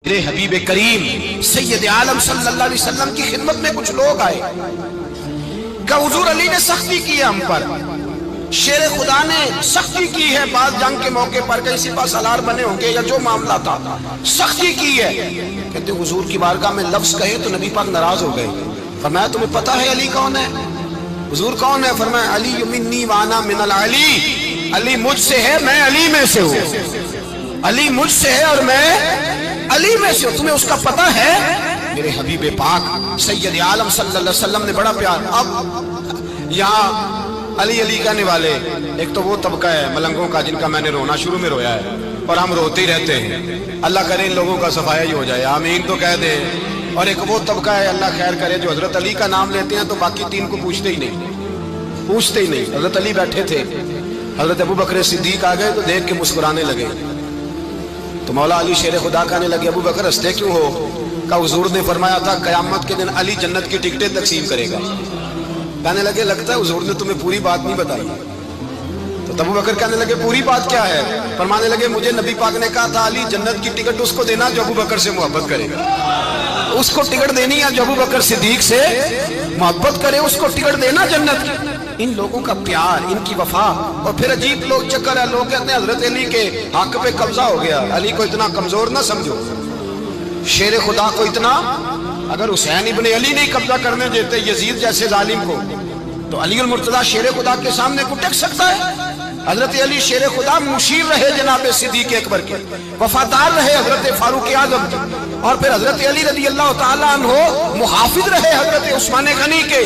میرے حبیب کریم سید عالم صلی اللہ علیہ وسلم کی خدمت میں کچھ لوگ آئے کہ حضور علی نے سختی کی ہے ہم پر، شیر خدا نے سختی کی ہے، بعض جنگ کے موقع پر کسی پاس سالار بنے ہوں گے یا جو معاملہ تھا سختی کی ہے۔ کہتے حضور کی بارگاہ میں لفظ کہے تو نبی پاک ناراض ہو گئے۔ فرمایا تمہیں پتہ ہے علی کون ہے؟ حضور کون ہے؟ فرمایا علی منی وانا من العلی، علی مجھ سے ہے میں علی میں سے ہوں، علی مجھ سے ہے اور میں علی میں سے ہوں، تمہیں اس کا پتہ ہے؟ میرے حبیب پاک سید عالم صلی اللہ علیہ وسلم نے بڑا پیار۔ اب یہاں علی علی کہنے والے ایک تو وہ طبقہ ہے ملنگوں کا جن کا میں نے رونا شروع میں رویا ہے اور ہم روتے ہی رہتے ہیں، اللہ کرے ان لوگوں کا صفایا ہی ہو جائے، آمین تو کہہ دیں۔ اور ایک وہ طبقہ ہے اللہ خیر کرے جو حضرت علی کا نام لیتے ہیں تو باقی تین کو پوچھتے ہی نہیں۔ حضرت علی بیٹھے تھے، حضرت ابو بکر صدیق آ گئے تو دیکھ کے مسکرانے لگے، تو مولا علی شیر خدا کہنے لگے ابو بکر ہنستے کیوں ہو؟ کہ حضور نے فرمایا تھا قیامت کے دن علی جنت کی ٹکٹیں تقسیم کرے گا۔ کہنے لگے لگتا ہے حضور نے تمہیں پوری بات نہیں بتائی۔ تو ابو بکر کہنے لگے پوری بات کیا ہے؟ فرمانے لگے مجھے نبی پاک نے کہا تھا علی جنت کی ٹکٹ اس کو دینا جو ابو بکر سے محبت کرے گا، اس کو ٹکٹ دینی ہے جو ابو بکر صدیق سے محبت کرے، اس کو ٹکٹ دینا جنت کی۔ ان لوگوں کا پیار، ان کی وفا۔ اور پھر عجیب لوگ چکر ہے، لوگ کہتے ہیں حضرت علی کے حق پہ قبضہ ہو گیا، علی کو اتنا کمزور نہ سمجھو، شیر خدا کو اتنا، اگر حسین ابن علی نہیں قبضہ کرنے دیتے یزید جیسے ظالم کو تو علی المرتضیٰ شیر خدا کے سامنے کو ٹک سکتا ہے؟ حضرت علی شیر خدا مشیر رہے جناب صدیق اکبر کے، وفادار رہے حضرت فاروق اعظم کے، اور پھر حضرت علی رضی اللہ تعالیٰ عنہ محافظ رہے حضرت عثمان غنی کے،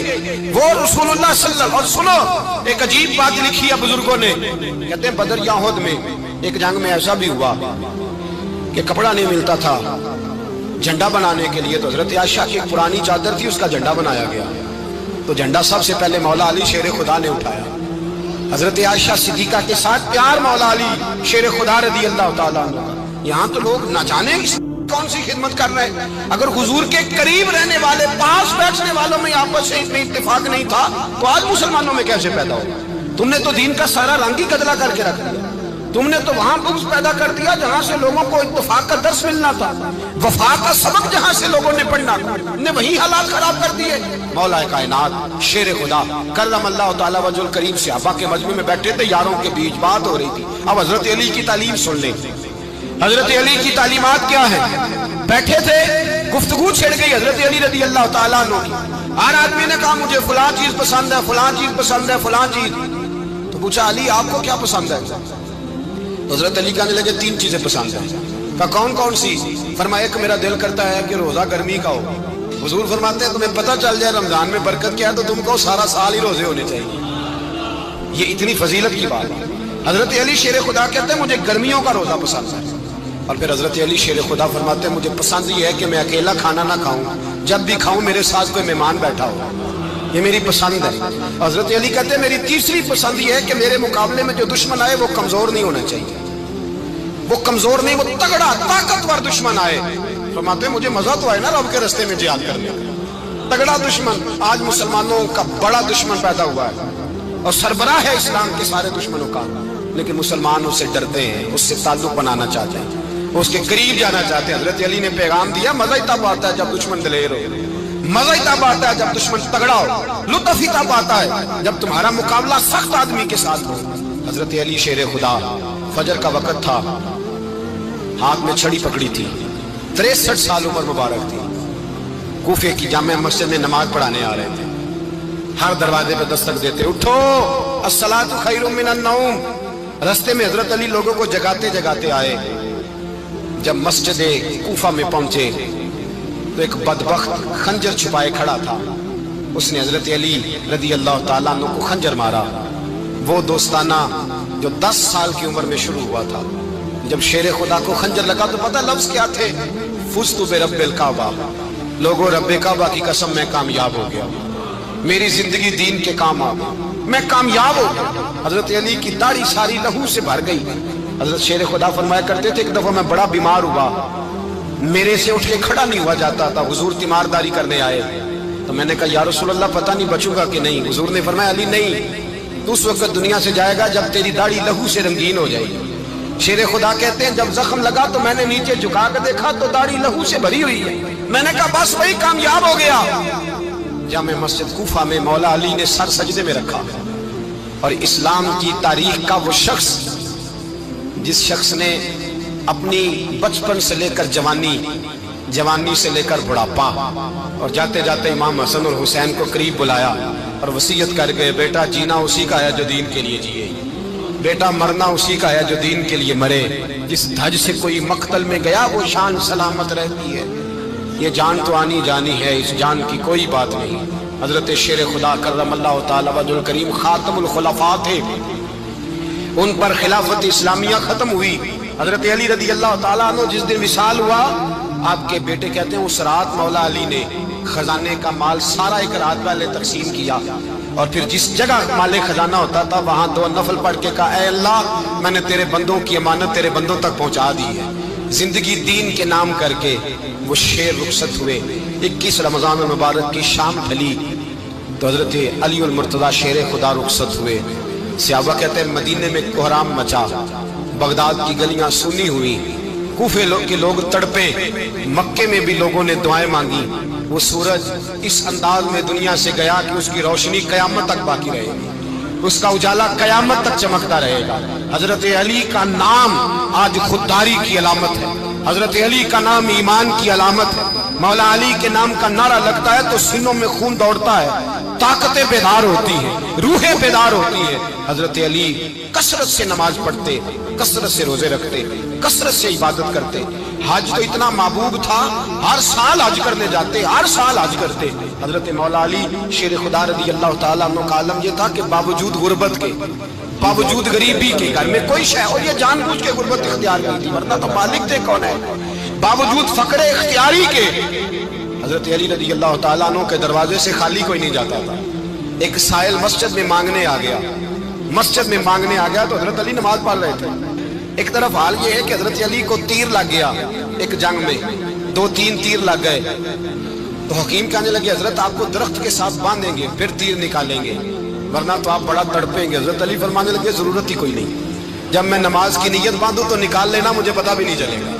وہ رسول اللہ صلی اللہ علیہ وسلم۔ اور سنو ایک عجیب بات لکھی ہے بزرگوں نے، کہتے ہیں بدر یا احد میں ایک جنگ میں ایسا بھی ہوا کہ کپڑا نہیں ملتا تھا جھنڈا بنانے کے لیے، تو حضرت عائشہ کی ایک پرانی چادر تھی، اس کا جھنڈا بنایا گیا، تو جھنڈا سب سے پہلے مولا علی شیر خدا نے اٹھایا۔ حضرت عائشہ صدیقہ کے ساتھ پیار مولا علی شیر خدا رضی اللہ تعالیٰ عنہ۔ یہاں تو لوگ نہ جانے کون سی خدمت کر رہے ہیں، اگر حضور کے قریب رہنے والے پاس بیٹھنے والوں میں آپس سے اتنی اتفاق نہیں تھا تو آج مسلمانوں میں کیسے پیدا ہو؟ تم نے تو دین کا سارا رنگ ہی گدلا کر کے رکھ دیا، تم نے تو وہاں بغض پیدا کر دیا جہاں سے لوگوں کو اتفاق کا درس ملنا تھا، وفا کا سبق جہاں سے لوگوں نے پڑھنا تھا، نے وہی حالات خراب کر دیے۔ مولا کائنات شیر خدا کرم اللہ تعالیٰ وجہ الکریم صحابہ کے مجمع میں بیٹھے تھے، یاروں کے بیچ بات ہو رہی تھی۔ اب حضرت علی کی تعلیم سن لیں، حضرت علی کی تعلیمات کیا ہے؟ بیٹھے تھے، گفتگو چھڑ گئی حضرت علی رضی اللہ تعالیٰ عنہ کی، ہر آدمی نے کہا مجھے فلاں چیز پسند ہے، فلاں چیز پسند ہے، فلاں چیز۔ تو پوچھا علی آپ کو کیا پسند ہے؟ تو حضرت علی کہنے لگے تین چیزیں پسند ہیں۔ کہا کون کون سی؟ فرمایا ایک میرا دل کرتا ہے کہ روزہ گرمی کا ہو، حضور فرماتے ہیں تمہیں پتہ چل جائے رمضان میں برکت کیا ہے تو تم کو سارا سال ہی روزے ہونے چاہیے، یہ اتنی فضیلت کی بات ہے۔ حضرت علی شیر خدا کہتے ہیں مجھے گرمیوں کا روزہ پسند ہے، اور پھر حضرت علی شیر خدا فرماتے ہیں مجھے پسند یہ ہے کہ میں اکیلا کھانا نہ کھاؤں، جب بھی کھاؤں میرے ساتھ کوئی مہمان بیٹھا ہو، یہ میری پسند ہے۔ حضرت علی کہتے ہیں میری تیسری پسند یہ ہے کہ میرے مقابلے میں جو دشمن آئے وہ کمزور نہیں ہونا چاہیے، وہ کمزور نہیں، وہ تگڑا طاقتور دشمن آئے۔ فرماتے ہیں مجھے مزہ تو آئے نا رب کے رستے میں جہاد کرنے کا، تگڑا دشمن۔ آج مسلمانوں کا بڑا دشمن پیدا ہوا ہے اور سربراہ ہے اسلام کے سارے دشمنوں کا، لیکن مسلمان اس سے ڈرتے ہیں، اس سے تعلق بنانا چاہتے ہیں، اس کے قریب جانا چاہتے ہیں۔ حضرت علی نے پیغام دیا مزہ ہی تب آتا ہے جب دشمن دلیر ہو، مزہ ہی تب آتا ہے جب دشمن تگڑا ہو، لطف ہی تب آتا ہے جب تمہارا مقابلہ سخت آدمی کے ساتھ ہو۔ حضرت علی شیر خدا، فجر کا وقت تھا، ہاتھ میں چھڑی پکڑی تھی، 63 سال عمر مبارک تھی، کوفے کی جامع مسجد میں نماز پڑھانے آ رہے تھے، ہر دروازے پہ دستک دیتے اٹھو الصلاۃ خیر من النوم۔ رستے میں حضرت علی لوگوں کو جگاتے جگاتے آئے، جب مسجد کوفہ میں پہنچے تو ایک بدبخت خنجر چھپائے کھڑا تھا، اس نے حضرت علی رضی اللہ تعالیٰ عنہ کو خنجر مارا۔ وہ دوستانہ جو 10 سال کی عمر میں شروع ہوا تھا، جب شیر خدا کو خنجر لگا تو پتہ لفظ کیا تھے؟ فزت برب الکعبہ، لوگوں رب کعبہ کی قسم میں کامیاب ہو گیا، میری زندگی دین کے کام آ گئی، میں کامیاب ہو گیا۔ حضرت علی کی داڑھی ساری لہو سے بھر گئی۔ حضرت شیر خدا فرمایا کرتے تھے ایک دفعہ میں بڑا بیمار ہوا، میرے سے اٹھ کے کھڑا نہیں ہوا جاتا تھا، حضور تیمارداری کرنے آئے تو میں نے کہا یا رسول اللہ پتہ نہیں بچوں گا کہ نہیں۔ حضور نے فرمایا علی نہیں، تو اس وقت دنیا سے جائے گا جب تیری داڑھی لہو سے رنگین ہو جائے گی، شیر خدا کہتے ہیں جب زخم لگا تو میں نے نیچے جھکا کے دیکھا تو داڑھی لہو سے بھری ہوئی ہے. میں نے کہا بس وہی کامیاب ہو گیا. جامع مسجد کوفہ میں مولا علی نے سر سجدے میں رکھا اور اسلام کی تاریخ کا وہ شخص جس شخص نے اپنی بچپن سے لے کر جوانی سے لے کر بڑھاپا اور جاتے جاتے امام حسن اور حسین کو قریب بلایا اور وصیت کر گئے بیٹا جینا اسی کا ہے جو دین کے لیے جیے, بیٹا مرنا اسی کا ہے جو دین کے لیے مرے. جس دھج سے کوئی مقتل میں گیا وہ شان سلامت رہتی ہے. یہ جان تو آنی جانی ہے, اس جان کی کوئی بات نہیں. حضرت شیر خدا کرم اللہ تعالی وجہ الکریم خاتم الخلفاء تھے, ان پر خلافت اسلامیہ ختم ہوئی. حضرت علی رضی اللہ تعالیٰ عنہ جس دن وصال ہوا, آپ کے بیٹے کہتے ہیں اس رات مولا علی نے خزانے کا مال سارا ایک رات پہلے تقسیم کیا اور پھر جس جگہ مال خزانہ ہوتا تھا وہاں 2 نفل پڑھ کے کہا اے اللہ میں نے تیرے بندوں کی امانت تیرے بندوں تک پہنچا دی ہے. زندگی دین کے نام کر کے وہ شیر رخصت ہوئے. 21 رمضان المبارک کی شام ڈھلی تو حضرت علی المرتضیٰ شیر خدا رخصت ہوئے. صحابہ کہتے ہیں مدینے میں کوہرام مچا, بغداد کی گلیاں سونی ہوئی, کوفے کے لوگ تڑپے, مکے میں بھی لوگوں نے دعائیں مانگی. وہ سورج اس انداز میں دنیا سے گیا کہ اس کی روشنی قیامت تک باقی رہے گی, اس کا اجالا قیامت تک چمکتا رہے گا. حضرت علی کا نام آج خودداری کی علامت ہے, حضرت علی کا نام ایمان کی علامت ہے. مولا علی کے نام کا نعرہ لگتا ہے تو سینوں میں خون دوڑتا ہے, طاقتیں بیدار ہوتی ہیں, روحیں بیدار ہوتی ہیں. حضرت علی کثرت سے نماز پڑھتے, کثرت سے روزے رکھتے, کثرت سے عبادت کرتے. حج تو اتنا محبوب تھا, ہر سال حج کرنے جاتے, ہر سال حج کرتے. حضرت مولا علی شیر خدا رضی اللہ تعالیٰ عنہ کا عالم یہ تھا کہ باوجود غربت کے, باوجود غریبی کے, گھر میں کوئی شے اور یہ جان بوجھ کے غربت اختیار کی تھی ورنہ تو مالک تھے کون ہے, باوجود فقر اختیاری کے حضرت علی رضی اللہ تعالیٰ عنہ کے دروازے سے خالی کوئی نہیں جاتا تھا. ایک سائل مسجد میں مانگنے آ گیا تو حضرت علی نماز پڑھ رہے تھے. ایک طرف حال یہ ہے کہ حضرت علی کو تیر لگ گیا ایک جنگ میں, 2-3 تیر لگ گئے تو حکیم کہنے لگے حضرت آپ کو درخت کے ساتھ باندھیں گے پھر تیر نکالیں گے ورنہ تو آپ بڑا تڑپیں گے. حضرت علی فرمانے لگے ضرورت ہی کوئی نہیں, جب میں نماز کی نیت باندھوں تو نکال لینا, مجھے پتا بھی نہیں چلے گا.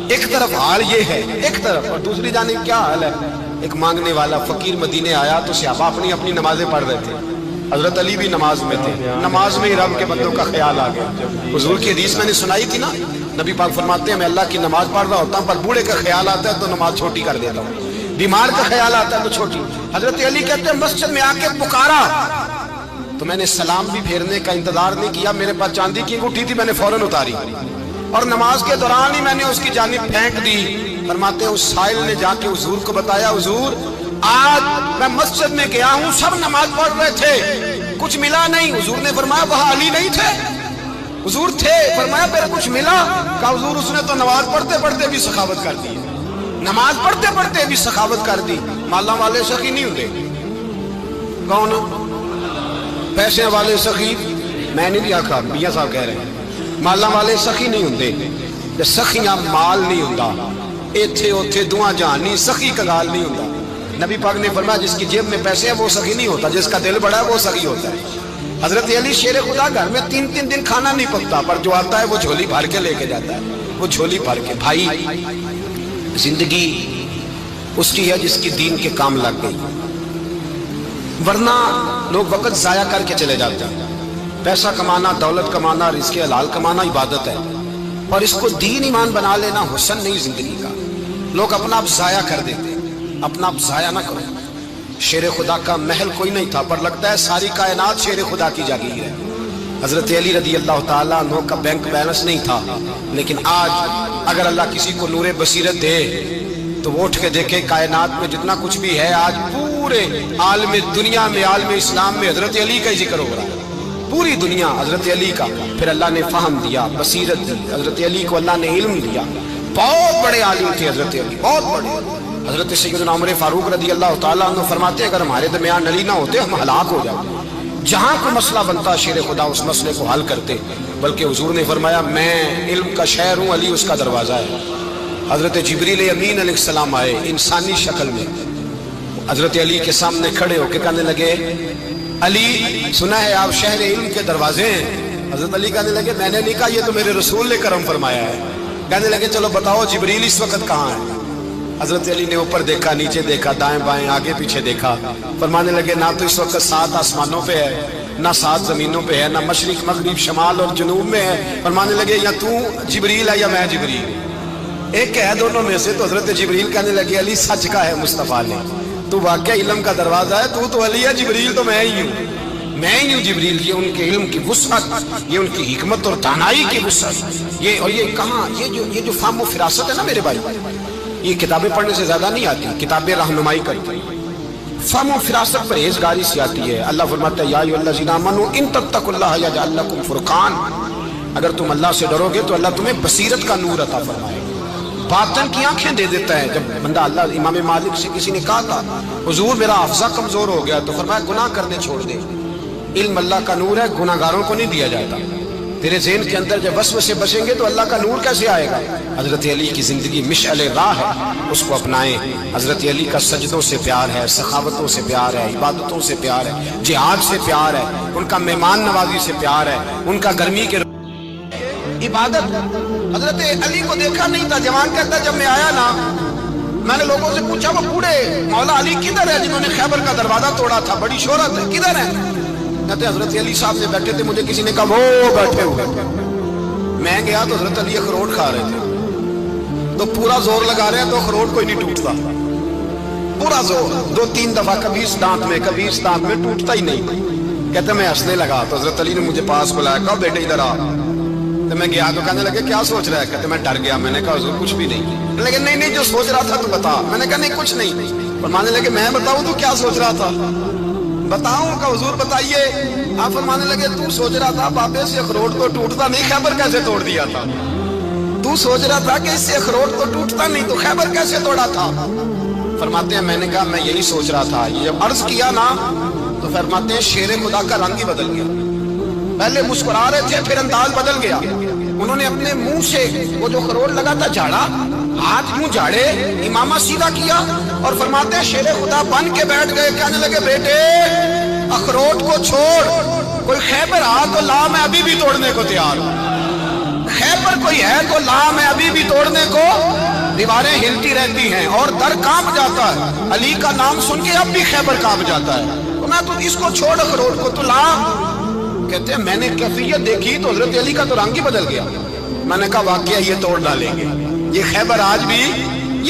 ایک طرف حال یہ ہے, ایک طرف, اور دوسری جانب کیا حال ہے. ایک مانگنے والا فقیر مدینے آیا تو صحابہ اپنی نمازیں پڑھ رہے تھے, حضرت علی بھی نماز میں تھے. نماز میں ہی رب کے بندوں کا خیال آ گیا. حضور کی حدیث میں نے سنائی تھی نا, نبی پاک فرماتے ہیں میں اللہ کی نماز پڑھ رہا ہوتا ہوں پر بوڑھے کا خیال آتا ہے تو نماز چھوٹی کر دیتا ہوں, بیمار کا خیال آتا ہے تو چھوٹی. حضرت علی کہتے ہیں مسجد میں آ کے پکارا تو میں نے سلام بھی پھیرنے کا انتظار نہیں کیا, میرے پاس چاندی کی انگوٹھی تھی, میں نے فوراً اتاری اور نماز کے دوران ہی میں نے اس کی جانب پھینک دی. فرماتے ہیں اس سائل نے جا کے حضور کو بتایا, حضور آج میں مسجد میں گیا ہوں, سب نماز پڑھ رہے تھے, کچھ ملا نہیں. حضور نے فرمایا وہاں علی نہیں تھے؟ حضور تھے. فرمایا پھر کچھ ملا؟ کہا حضور اس نے تو نماز پڑھتے پڑھتے بھی سخاوت کر دی, نماز پڑھتے پڑھتے بھی سخاوت کر دی. مالا والے سخی نہیں ہوتے, کون پیسے والے سخی, میں نہیں دیا کہا, میاں صاحب کہہ رہے ہیں مالا والے سخی نہیں ہوتے. سخیاں مال نہیں ہوتا, ایتھے اوتھے دعا جہان نہیں, سخی کا گال نہیں ہوتا. نبی پاک نے فرمایا جس کی جیب میں پیسے ہیں وہ سخی نہیں ہوتا, جس کا دل بڑا ہے وہ سخی ہوتا ہے. حضرت علی شیر خدا گھر میں 3 دن کھانا نہیں پکتا پر جو آتا ہے وہ جھولی بھر کے لے کے جاتا ہے, وہ جھولی بھر کے. بھائی زندگی اس کی ہے جس کی دین کے کام لگ گئی, ورنہ لوگ وقت ضائع کر کے چلے جاتے ہیں. پیسہ کمانا, دولت کمانا, رزق حلال کمانا عبادت ہے اور اس کو دین ایمان بنا لینا حسن نہیں زندگی کا. لوگ اپنا آپ ضائع کر دیتے, اپنا آپ ضائع نہ کرو. شیر خدا کا محل کوئی نہیں تھا پر لگتا ہے ساری کائنات شیر خدا کی جاگیر ہے. حضرت علی رضی اللہ تعالیٰ عنہ کا بینک بیلنس نہیں تھا, لیکن آج اگر اللہ کسی کو نور بصیرت دے تو وہ اٹھ کے دیکھے کائنات میں جتنا کچھ بھی ہے آج پورے عالم دنیا میں, عالم اسلام میں حضرت علی کا ہی ذکر ہو رہا ہے. پوری دنیا حضرت علی کا. پھر اللہ نے فہم دیا, بصیرت دی, حضرت علی کو اللہ نے علم دیا. بہت بڑے عالم تھے حضرت علی, بہت بڑے. حضرت سیدنا عمر فاروق رضی اللہ تعالیٰ عنہ فرماتے اگر ہمارے درمیان علی نہ ہوتے ہم ہلاک ہو جاتے. جہاں کوئی مسئلہ بنتا شیر خدا اس مسئلے کو حل کرتے, بلکہ حضور نے فرمایا میں علم کا شہر ہوں, علی اس کا دروازہ ہے. حضرت جبریل امین علیہ السلام آئے انسانی شکل میں, حضرت علی کے سامنے کھڑے ہو کے کہنے لگے علی سنا ہے آپ شہر علم کے دروازے ہیں, حضرت علی کہنے لگے میں نے نہیں کہا، یہ تو میرے رسول نے کرم فرمایا ہے۔ کہنے لگے چلو بتاؤ جبریل اس وقت کہاں ہے؟ حضرت علی نے اوپر دیکھا، نیچے دیکھا، دائیں بائیں آگے پیچھے دیکھا، فرمانے لگے نہ تو اس وقت 7 آسمانوں پہ ہے، نہ 7 زمینوں پہ ہے، نہ مشرق مغرب شمال اور جنوب میں ہے۔ فرمانے لگے یا تو جبریل ہے یا میں جبریل، ایک ہے دونوں میں سے۔ تو حضرت جبریل کہنے لگے علی سچ کا ہے مصطفیٰ نے، تو واقعہ علم کا دروازہ ہے، تو علی ہے، جبریل تو میں ہی ہوں، میں ہی ہوں جبریل۔ یہ ان کے علم کی وسعت، یہ ان کی حکمت اور دانائی کی وسعت، یہ اور یہ کہاں، یہ جو فہم و فراست ہے نا میرے بھائی، یہ کتابیں پڑھنے سے زیادہ نہیں آتی، کتابیں رہنمائی کرتی، فہم و فراست پرہیزگاری سے آتی ہے۔ اللہ فرماتا ہے یا ایھا الذین آمنوا ان تتقوا اللہ یجعل لکم فرقان، اگر تم اللہ سے ڈرو گے تو اللہ تمہیں بصیرت کا نور عطا فرمائے گا، باطن کی آنکھیں دے دیتا ہے۔ جب بندہ اللہ، امام مالک سے کسی نے کہا تھا حضور میرا حافظہ کمزور ہو گیا، تو فرمایا گناہ کرنے چھوڑ دے، علم اللہ کا نور ہے، گناہ گاروں کو نہیں دیا جاتا۔ تیرے ذہن کے اندر جب وسوسے بچیں گے تو اللہ کا نور کیسے آئے گا؟ حضرت علی کی زندگی مشعل راہ ہے، اس کو اپنائیں۔ حضرت علی کا سجدوں سے پیار ہے، سخاوتوں سے پیار ہے، عبادتوں سے پیار ہے، جہاد سے پیار ہے، ان کا مہمان نوازی سے پیار ہے، ان کا گرمی کے عبادت۔ حضرت علی کو دیکھا نہیں تھا، جوان کہتا جب میں آیا نا، میں نے لوگوں سے پوچھا وہ بوڑھے مولا علی کدھر ہے جنہوں نے خیبر کا دروازہ توڑا تھا، بڑی شہرت ہے، کدھر ہے؟ کہتے حضرت علی صاحب سے بیٹھے تھے، مجھے کسی نے کہا وہ بیٹھے ہوئے۔ میں گیا تو حضرت علی اخروٹ کھا رہے تھے، تو پورا زور لگا رہے ہیں تو اخروٹ کوئی نہیں ٹوٹتا، پورا زور 2-3 دفعہ، کبھی اس دانت میں کبھی اس دانت میں، ٹوٹتا ہی نہیں۔ کہتے میں ہنسنے لگا تو حضرت علی نے مجھے پاس بلایا، کہا بیٹے ادھر آ۔ تو میں گیا تو کہنے لگے کیا سوچ رہا ہے؟ کہتے میں ڈر گیا، میں نے کہا حضور کچھ بھی نہیں، لیکن نہیں جو سوچ رہا تھا تو بتا۔ میں نے کہا نہیں کچھ نہیں۔ فرمانے لگے میں بتاؤں تو کیا سوچ رہا تھا؟ بتاؤں کہ حضور بتائیے۔ آپ فرمانے لگے تو سوچ رہا تھا بابے سے اخروٹ تو ٹوٹتا نہیں، خیبر کیسے توڑ دیا تھا؟ تو سوچ رہا تھا کہ اس سے اخروٹ تو ٹوٹتا نہیں تو خیبر کیسے توڑا تھا؟ فرماتے ہیں میں نے کہا میں یہی سوچ رہا تھا۔ یہ جب عرض کیا نا تو فرماتے ہیں شیر خدا کا رنگ ہی بدل گیا، پہلے مسکرا رہے تھے پھر انداز بدل گیا۔ انہوں نے اپنے منہ سے وہ جو خروٹ لگا تھا جھاڑا، ہاتھ منہ جھاڑے، امامہ سیدھا کیا اور فرماتے ہیں شیر خدا بن کے بیٹھ گئے۔ کہنے لگے بیٹے اخروٹ کو چھوڑ، کوئی خیبر آ تو لا، میں ابھی بھی توڑنے کو تیار ہوں، خیبر کوئی ہے تو لا، میں ابھی بھی توڑنے کو۔ دیواریں ہلتی رہتی ہیں اور در کانپ جاتا ہے، علی کا نام سن کے اب بھی خیبر کانپ جاتا ہے، تو میں تو اس کو چھوڑ اخروٹ کو تو لا۔ کہتے ہیں میں نے کیفیت دیکھی تو حضرت علی کا تو رنگ ہی بدل گیا۔ میں نے کہا واقعہ یہ توڑ ڈالیں گے، یہ خیبر آج بھی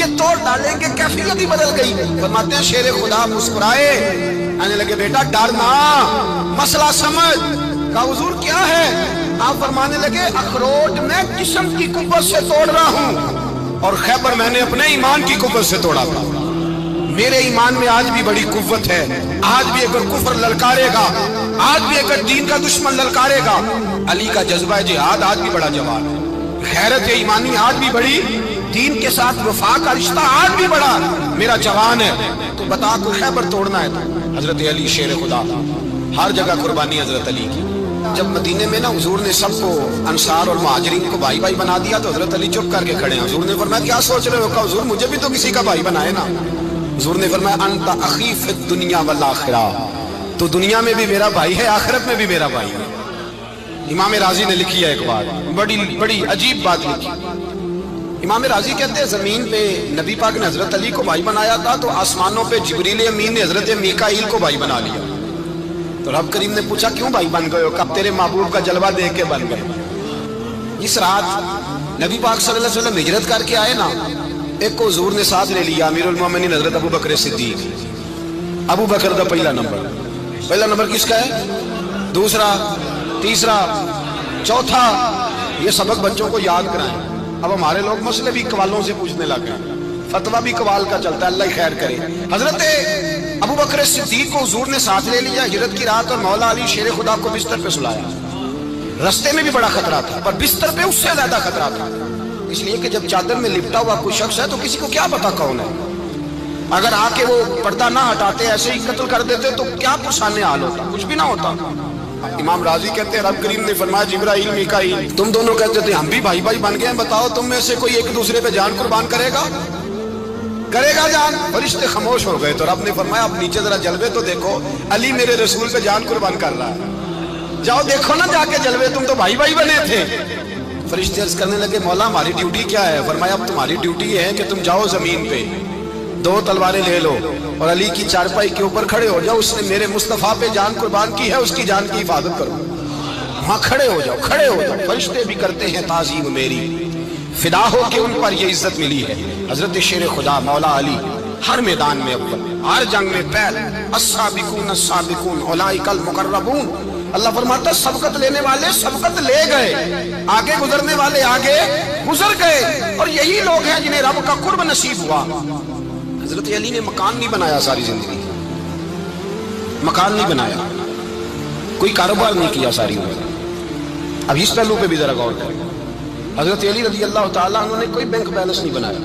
یہ توڑ ڈالیں گے، کیفیت ہی بدل گئی۔ فرماتے ہیں شیر خدا مسکرائے، آنے لگے بیٹا ڈرنا، مسئلہ سمجھ۔ کہا حضور کیا ہے؟ آپ فرمانے لگے اخروٹ میں جسم کی قوت سے توڑ رہا ہوں اور خیبر میں نے اپنے ایمان کی قوت سے توڑا تھا۔ میرے ایمان میں آج بھی بڑی قوت ہے، آج بھی اگر کفر للکارے گا، آج بھی اگر دین کا دشمن للکارے گا، علی کا جذبہ جہاد آج بھی بڑا جوان ہے، غیرت ایمانی آج بھی بڑی، دین کے ساتھ وفا کا رشتہ آج بھی بڑا میرا جوان ہے۔ تو بتا کو خیبر توڑنا ہے تو حضرت علی شیر خدا، ہر جگہ قربانی حضرت علی کی۔ جب مدینے میں نا حضور نے سب کو انصار اور مہاجرین کو بھائی بھائی بنا دیا تو حضرت علی چپ کر کے کھڑے ہیں۔ حضور نے فرمایا کیا سوچ رہے ہو؟ کہا حضور مجھے بھی تو کسی کا بھائی بنائے نا۔ حضور نے فرمایا انت اخی فی الدنیا والآخرہ، تو دنیا میں بھی میرا بھائی ہے، آخرت میں بھی میرا بھائی ہے۔ امام راضی نے لکھی ہے ایک بات، بڑی عجیب بات لکھی۔ امام راضی کہتے ہیں زمین پہ نبی پاک نے حضرت علی کو بھائی بنایا تھا تو آسمانوں پہ جبریل امین نے حضرت میکائیل کو بھائی بنا لیا۔ تو رب کریم نے پوچھا کیوں بھائی بن گئے ہو؟ کب تیرے محبوب کا جلوہ دیکھ کے بن گئے۔ اس رات نبی پاک صلی اللہ علیہ وسلم ہجرت کر کے آئے نا، ایک کو حضور نے ساتھ لے لیا، امیر المومنین حضرت ابو بکر صدیق۔ ابو بکر دا پہلا نمبر کس کا ہے؟ دوسرا، تیسرا، چوتھا، یہ سبق بچوں کو یاد کرائیں۔ اب ہمارے لوگ مسئلے بھی قوالوں سے پوچھنے لگ گئے، فتویٰ بھی قوال کا چلتا ہے، اللہ ہی خیر کرے۔ حضرت ابو بکر صدیق کو حضور نے ساتھ لے لیا ہجرت کی رات، اور مولا علی شیر خدا کو بستر پہ سلایا۔ رستے میں بھی بڑا خطرہ تھا پر بستر پہ اس سے زیادہ خطرہ تھا، اس لیے کہ جب چادر میں لپٹا ہوا کوئی شخص ہے تو کسی کو کیا پتا کون ہے، اگر آ کے وہ پردہ نہ ہٹاتے ایسے ہی قتل کر دیتے تو کیا پرسانے حال ہوتا، کچھ بھی نہ ہوتا۔ امام راضی کہتے ہیں رب کریم نے فرمایا جبرائیل میکائیل تم دونوں کہتے تھے ہم بھی بھائی بھائی بن گئے ہیں، بتاؤ تم میں سے کوئی ایک دوسرے پہ جان قربان کرے گا جان؟ فرشتے خاموش ہو گئے تو رب نے فرمایا اب نیچے ذرا جلوے تو دیکھو، علی میرے رسول پہ جان قربان کر رہا ہے۔ جاؤ دیکھو نا جا کے جلوے، تم تو بھائی بھائی بنے تھے۔ فرشتے عرض کرنے لگے مولا ہماری ڈیوٹی کیا ہے؟ فرمایا اب تمہاری ڈیوٹی ہے کہ تم جاؤ زمین پہ 2 تلواریں لے لو اور علی کی چارپائی کے اوپر کھڑے ہو جاؤ، اس نے میرے مصطفیٰ پہ جان قربان کی ہے، اس کی جان کی حفاظت کرو۔ وہاں کھڑے ہو جاؤ، کھڑے ہو جاؤ۔ فرشتے بھی کرتے ہیں تعظیم میری، فدا ہو کہ ان پر یہ عزت ملی ہے۔ حضرت شیر خدا مولا علی ہر میدان میں اول، ہر جنگ میں پہل، السابقون السابقون اولئک المقربون۔ اللہ فرماتا سبقت لینے والے سبقت لے گئے، آگے گزرنے والے آگے گزر گئے، اور یہی لوگ ہیں جنہیں رب کا قرب نصیب ہوا۔ حضرت علی نے مکان نہیں بنایا ساری زندگی، مکان نہیں بنایا، کوئی کاروبار نہیں کیا ساری عمر۔ اب اس پہلو پہ بھی ذرا غور کریں، حضرت علی رضی اللہ تعالیٰ عنہ نے کوئی بینک بیلنس نہیں بنایا۔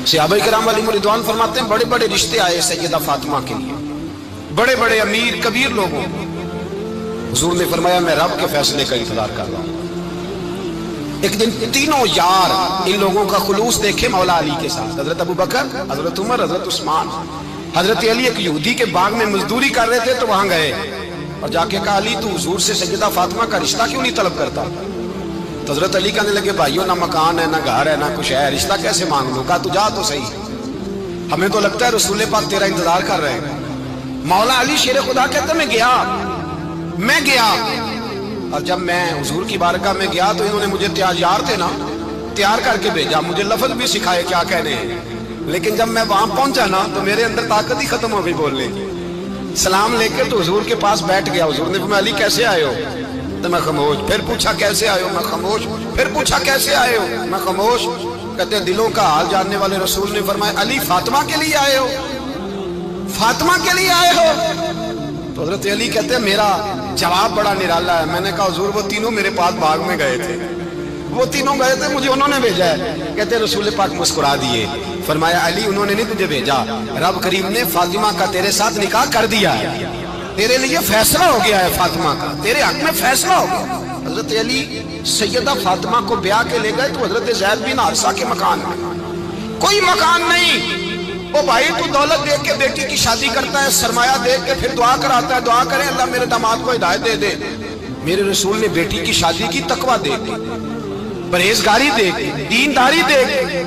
صحابہ کرام علیہم رضوان فرماتے ہیں بڑے بڑے رشتے آئے سیدہ فاطمہ کے لیے، بڑے بڑے امیر کبیر لوگوں، حضور نے فرمایا میں رب کے فیصلے کا انتظار کر رہا ہوں۔ ایک دن تینوں یار ان لوگوں کا خلوص دیکھے مولا علی کے ساتھ، حضرت ابوبکر، حضرت عمر، حضرت عثمان۔ حضرت علی ایک یہودی کے باغ میں مزدوری کر رہے تھے تو وہاں گئے اور جا کے کہا علی تو حضور سے سیدہ فاطمہ کا رشتہ کیوں نہیں طلب کرتا؟ تو حضرت علی کہنے لگے بھائیو نہ مکان ہے نہ گھر ہے نہ کچھ ہے، رشتہ کیسے مانگ لوں؟ کہا تو جا تو صحیح، ہمیں تو لگتا ہے رسول پاک تیرا انتظار کر رہے ہیں۔ مولا علی شیر خدا کہتے میں گیا اور جب میں حضور کی بارگاہ میں گیا تو انہوں نے مجھے یار تھے نا تیار کر کے بھیجا، مجھے لفظ بھی سکھائے کیا کہنے ہیں، لیکن جب میں وہاں پہنچا نا تو میرے اندر طاقت ہی ختم ہو گئی بولنے کی۔ سلام لے کے تو حضور کے پاس بیٹھ گیا، حضور نے فرمایا علی کیسے آئے ہو؟ تو میں خاموش، پھر پوچھا کیسے آئے ہو؟ میں خاموش، پھر پوچھا کیسے آئے ہو؟ میں خاموش۔ کہتے ہیں دلوں کا حال جاننے والے رسول نے فرمایا علی فاطمہ کے لیے آئے ہو؟ فاطمہ کے لیے آئے ہو؟ تو حضرت علی کہتے ہیں میرا جواب بڑا نرالا ہے۔ میں نے کہا حضور وہ تینوں میرے پاس باغ میں گئے تھے، وہ تینوں گئے تھے، مجھے انہوں نے بھیجا ہے۔ کہتے ہیں رسول پاک مسکرا دیے، فرمایا علی انہوں نے نہیں تجھے بھیجا، رب کریم نے فاطمہ کا تیرے ساتھ نکاح کر دیا ہے، تیرے لیے فیصلہ ہو گیا ہے، فاطمہ کا تیرے حق میں فیصلہ ہو گیا۔ حضرت علی سیدہ فاطمہ کو بیاہ کے لے گئے تو حضرت زید بن حارثہ کے مکان میں کوئی مکان نہیں۔ وہ بھائی تو دولت دیکھ کے بیٹی کی شادی کرتا ہے، سرمایہ دیکھ کے پھر دعا کراتا ہے، دعا کریں اللہ میرے داماد کو ہدایت دے دے۔ میرے رسول نے بیٹی کی شادی کی تقوی دیکھ کے، پرہیزگاری دیکھ کے، دینداری دیکھ کے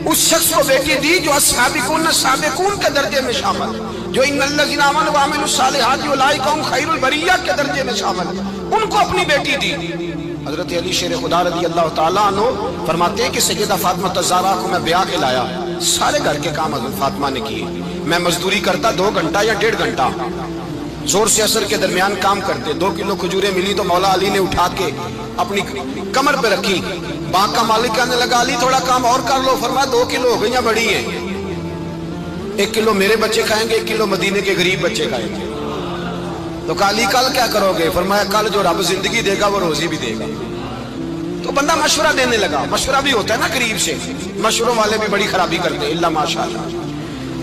اس شخص کو بیٹی دی جو السابقون السابقون کے درجے میں شامل، جو ان الذین آمنوا وعملوا الصالحات اولئک هم خیر البریہ کے درجے میں شامل، ان کو اپنی بیٹی دی۔ حضرت علی شیر خدا رضی اللہ تعالیٰ عنہ فرماتے ہیں کہ سیدہ فاطمہ الزہرا کو میں بیاہ کے لایا، سارے گھر کے کام حضرت فاطمہ نے کیے، میں مزدوری کرتا 2 گھنٹہ یا 1.5 گھنٹہ، زور سے عصر کے درمیان کام کرتے، 2 کلو کھجوریں ملی تو مولا علی نے اٹھا کے اپنی کمر پہ رکھی۔ باغ کا مالک کہنے لگا علی تھوڑا کام اور کر لو، فرمایا 2 کلو ہو گئی یا بڑی ہیں؟ 1 کلو میرے بچے کھائیں گے، 1 کلو مدینے کے غریب بچے کھائیں گے۔ تو کہا علی کل کیا کرو گے؟ فرمایا کل جو رب زندگی دے گا وہ روزی بھی دے گا۔ تو بندہ مشورہ دینے لگا، مشورہ بھی ہوتا ہے نا قریب سے، مشوروں والے بھی بڑی خرابی کرتے ہیں اللہ ماشاءاللہ۔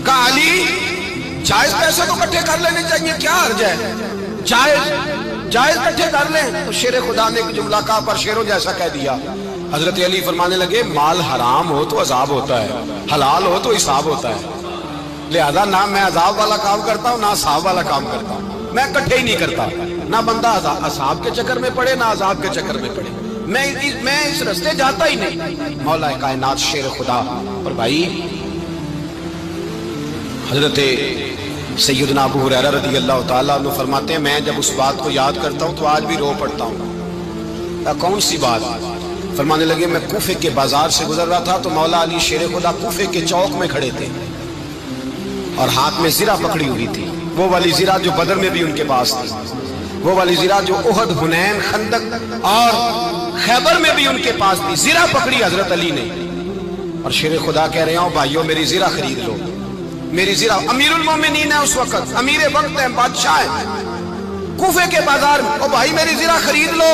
کہا علی جائز پیسے تو اکٹھے کر لینے چاہیے، کیا حرج ہے؟ جائز اکٹھے کر لیں۔ تو شیر خدا نے ایک جملہ کہا پر شیروں جیسا کہہ دیا۔ حضرت علی فرمانے لگے مال حرام ہو تو عذاب ہوتا ہے، حلال ہو تو حساب ہوتا ہے، لہذا نہ میں عذاب والا کام کرتا ہوں نہ حساب والا کام کرتا ہوں، میں اکٹھے ہی نہیں کرتا، نہ بندہ عذاب کے چکر میں پڑے نہ عذاب کے چکر میں پڑے، میں اس رستے جاتا ہی نہیں۔ مولا کائنات شیر خدا۔ اور بھائی حضرت سیدنا ابو ہریرہ رضی اللہ تعالیٰ عنہ فرماتے ہیں میں جب اس بات کو یاد کرتا ہوں تو آج بھی رو پڑتا ہوں۔ کون سی بات؟ فرمانے لگے میں کوفے کے بازار سے گزر رہا تھا تو مولا علی شیر خدا کوفے کے چوک میں کھڑے تھے اور ہاتھ میں زرہ پکڑی ہوئی تھی، وہ والی زرہ جو بدر میں بھی ان کے پاس تھی، وہ والی زرہ جو احد، حنین، خندق اور خیبر میں بھی ان کے پاس تھی۔ زرہ پکڑی حضرت علی نے اور شیر خدا کہہ رہے ہوں بھائیو میری زرہ خرید لو، میری زرہ۔ امیر المومنین ہے اس وقت، امیر وقت ہے، بادشاہ ہے کوفے کے بازار میں، او بھائی میری زرہ خرید لو،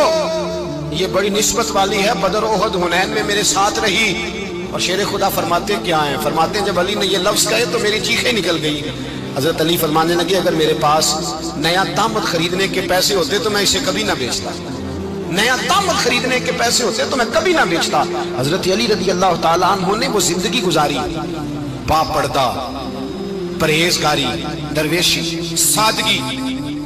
یہ بڑی نسبت والی ہے، بدر، احد، حنین میں میرے ساتھ رہی۔ اور شیر خدا فرماتے کیا ہیں؟ فرماتے ہیں جب علی نے یہ لفظ کہے تو میری چیخیں نکل گئی۔ حضرت علی فرمانے لگے اگر میرے پاس نیا طامت خریدنے کے پیسے ہوتے تو میں اسے کبھی نہ بیچتا، نیا طامت خریدنے کے پیسے ہوتے تو میں کبھی نہ بیچتا۔ حضرت علی رضی اللہ تعالیٰ عنہ نے وہ زندگی گزاری، با پردہ، پرہیزگاری، درویشی، سادگی،